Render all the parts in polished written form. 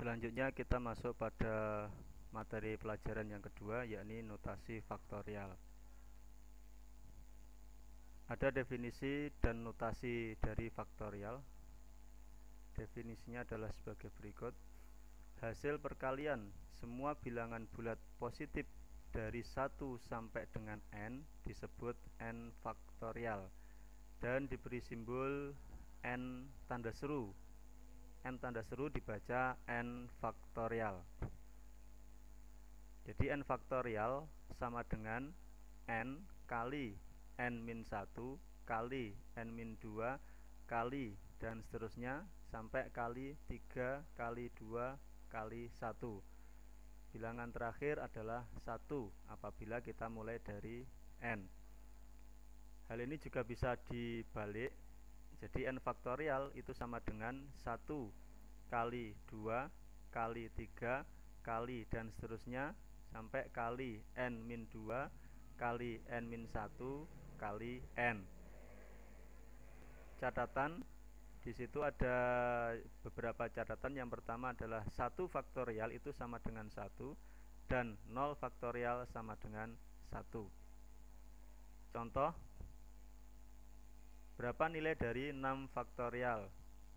Selanjutnya kita masuk pada materi pelajaran yang kedua, yakni notasi faktorial. Ada definisi dan notasi dari faktorial. Definisinya adalah sebagai berikut. Hasil perkalian semua bilangan bulat positif dari 1 sampai dengan n disebut n faktorial dan diberi simbol n tanda seru. N tanda seru dibaca n faktorial. Jadi n faktorial sama dengan n kali n-1 kali n-2 kali dan seterusnya sampai kali 3 kali 2 kali 1. Bilangan terakhir adalah 1 apabila kita mulai dari n. Hal ini juga bisa dibalik. Jadi n faktorial itu sama dengan 1 kali 2 kali 3 kali dan seterusnya sampai kali n-2 kali n-1 kali n. Catatan di situ ada beberapa catatan. Yang pertama adalah 1 faktorial itu sama dengan 1 dan 0 faktorial sama dengan 1. Contoh, berapa nilai dari 6 faktorial?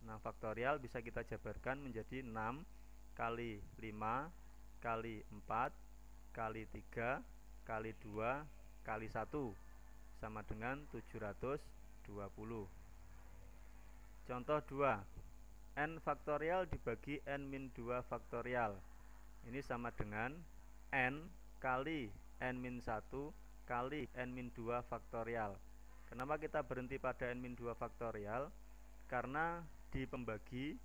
6 faktorial bisa kita jabarkan menjadi 6 kali 5 kali 4 kali 3 kali 2 kali 1 sama dengan 720. Contoh 2, n faktorial dibagi n-2 faktorial. Ini sama dengan n kali n-1 kali n-2 faktorial. Kenapa kita berhenti pada n-2 faktorial? Karena di pembagi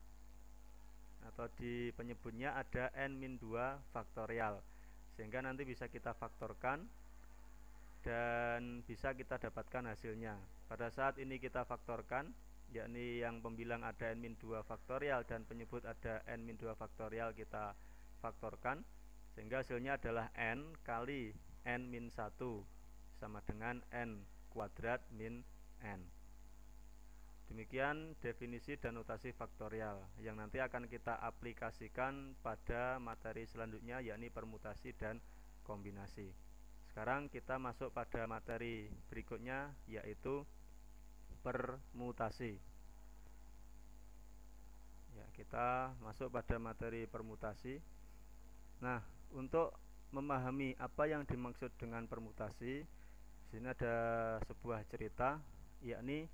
atau di penyebutnya ada n-2 faktorial, sehingga nanti bisa kita faktorkan dan bisa kita dapatkan hasilnya. Pada saat ini kita faktorkan, yakni yang pembilang ada n-2 faktorial dan penyebut ada n-2 faktorial, kita faktorkan sehingga hasilnya adalah n kali n-1 sama dengan n kuadrat min n. Demikian definisi dan notasi faktorial yang nanti akan kita aplikasikan pada materi selanjutnya, yakni permutasi dan kombinasi. Sekarang kita masuk pada materi berikutnya, yaitu permutasi. Ya, kita masuk pada materi permutasi. Nah, untuk memahami apa yang dimaksud dengan permutasi, di sini ada sebuah cerita, yakni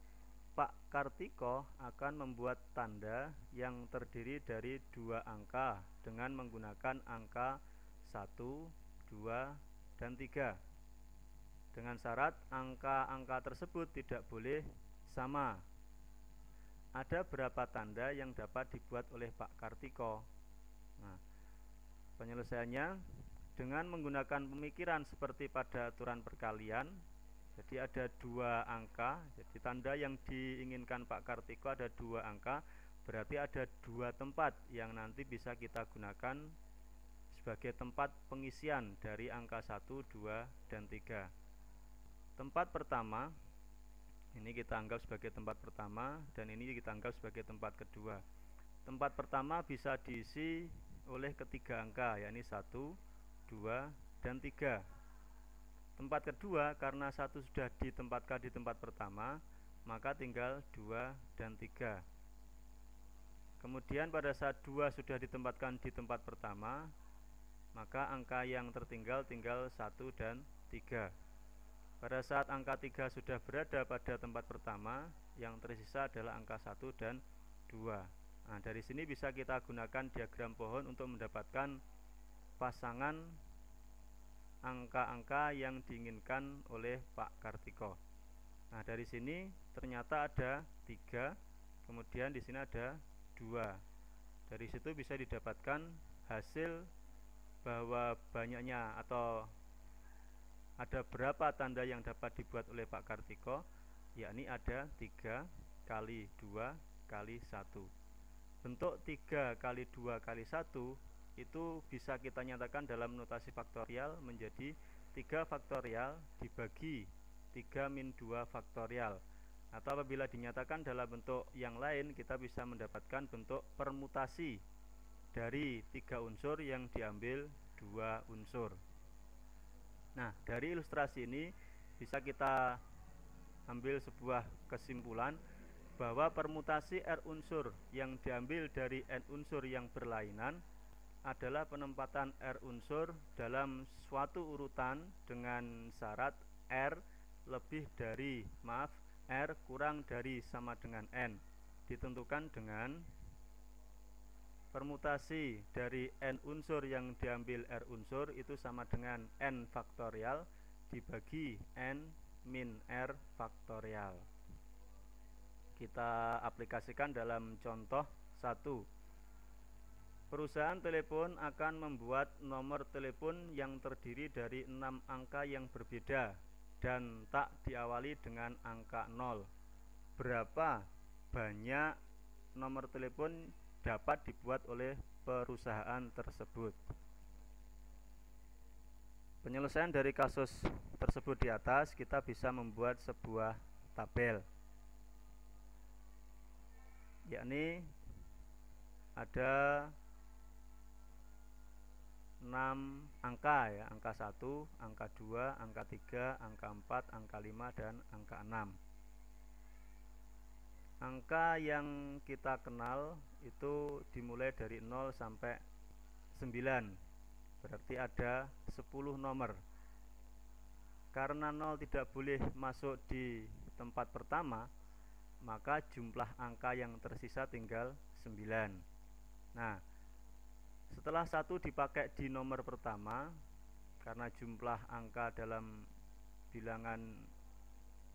Pak Kartiko akan membuat tanda yang terdiri dari 2 angka dengan menggunakan angka 1, 2, dan 3. Dengan syarat angka-angka tersebut tidak boleh sama. Ada berapa tanda yang dapat dibuat oleh Pak Kartiko? Nah, penyelesaiannya dengan menggunakan pemikiran seperti pada aturan perkalian. Jadi ada 2 angka. Jadi tanda yang diinginkan Pak Kartiko ada 2 angka, berarti ada 2 tempat yang nanti bisa kita gunakan sebagai tempat pengisian dari angka 1, 2, dan 3. Tempat pertama ini kita anggap sebagai tempat pertama dan ini kita anggap sebagai tempat kedua. Tempat pertama bisa diisi oleh ketiga angka, yakni 1, 2, dan 3. Tempat kedua, karena 1 sudah ditempatkan di tempat pertama, maka tinggal 2 dan 3. Kemudian pada saat 2 sudah ditempatkan di tempat pertama, maka angka yang tertinggal tinggal 1 dan 3. Pada saat angka 3 sudah berada pada tempat pertama, yang tersisa adalah angka 1 dan 2. Nah, dari sini bisa kita gunakan diagram pohon untuk mendapatkan pasangan angka-angka yang diinginkan oleh Pak Kartiko. Nah, dari sini ternyata ada 3, kemudian di sini ada 2. Dari situ bisa didapatkan hasil bahwa banyaknya atau ada berapa tanda yang dapat dibuat oleh Pak Kartiko, yakni ada 3 kali 2 kali 1. Bentuk 3 kali 2 kali 1 itu bisa kita nyatakan dalam notasi faktorial menjadi 3 faktorial dibagi 3 min 2 faktorial. Atau apabila dinyatakan dalam bentuk yang lain, kita bisa mendapatkan bentuk permutasi dari 3 unsur yang diambil 2 unsur. Nah, dari ilustrasi ini bisa kita ambil sebuah kesimpulan bahwa permutasi R unsur yang diambil dari N unsur yang berlainan adalah penempatan R unsur dalam suatu urutan dengan syarat R kurang dari sama dengan N ditentukan dengan permutasi dari N unsur yang diambil R unsur itu sama dengan N faktorial dibagi N min R faktorial. Kita aplikasikan dalam contoh 1. Perusahaan telepon akan membuat nomor telepon yang terdiri dari 6 angka yang berbeda dan tak diawali dengan angka 0. Berapa banyak nomor telepon dapat dibuat oleh perusahaan tersebut? Penyelesaian dari kasus tersebut di atas, kita bisa membuat sebuah tabel, yakni ada 6 angka ya, angka 1, angka 2, angka 3, angka 4, angka 5, dan angka 6. Angka yang kita kenal itu dimulai dari 0 sampai 9. Berarti ada 10 nomor. Karena 0 tidak boleh masuk di tempat pertama, maka jumlah angka yang tersisa tinggal 9. Nah, setelah 1 dipakai di nomor pertama, karena jumlah angka dalam bilangan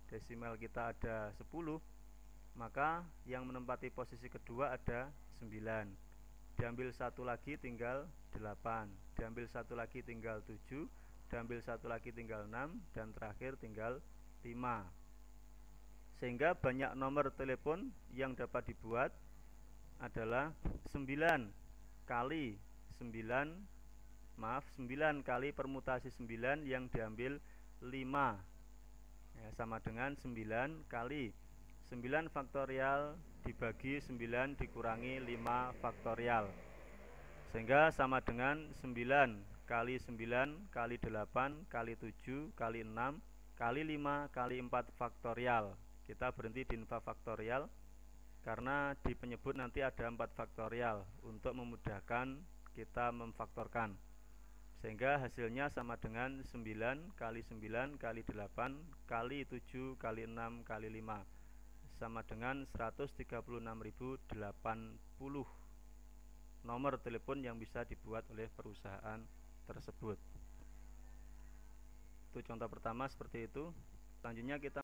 desimal kita ada 10, maka yang menempati posisi kedua ada 9. Diambil 1 lagi tinggal 8, diambil 1 lagi tinggal 7, diambil 1 lagi tinggal 6, dan terakhir tinggal 5. Sehingga banyak nomor telepon yang dapat dibuat adalah 9 kali permutasi 9 yang diambil 5 ya, sama dengan 9 kali 9 faktorial dibagi 9 dikurangi 5 faktorial, sehingga sama dengan 9 kali 9 kali 8 kali 7 kali 6 kali 5 kali 4 faktorial. Kita berhenti di 4 faktorial karena di penyebut nanti ada 4 faktorial untuk memudahkan kita memfaktorkan, sehingga hasilnya sama dengan 9 kali 9 kali 8 kali 7 kali 6 kali 5 sama dengan 136.080 nomor telepon yang bisa dibuat oleh perusahaan tersebut. Itu contoh pertama seperti itu. Selanjutnya kita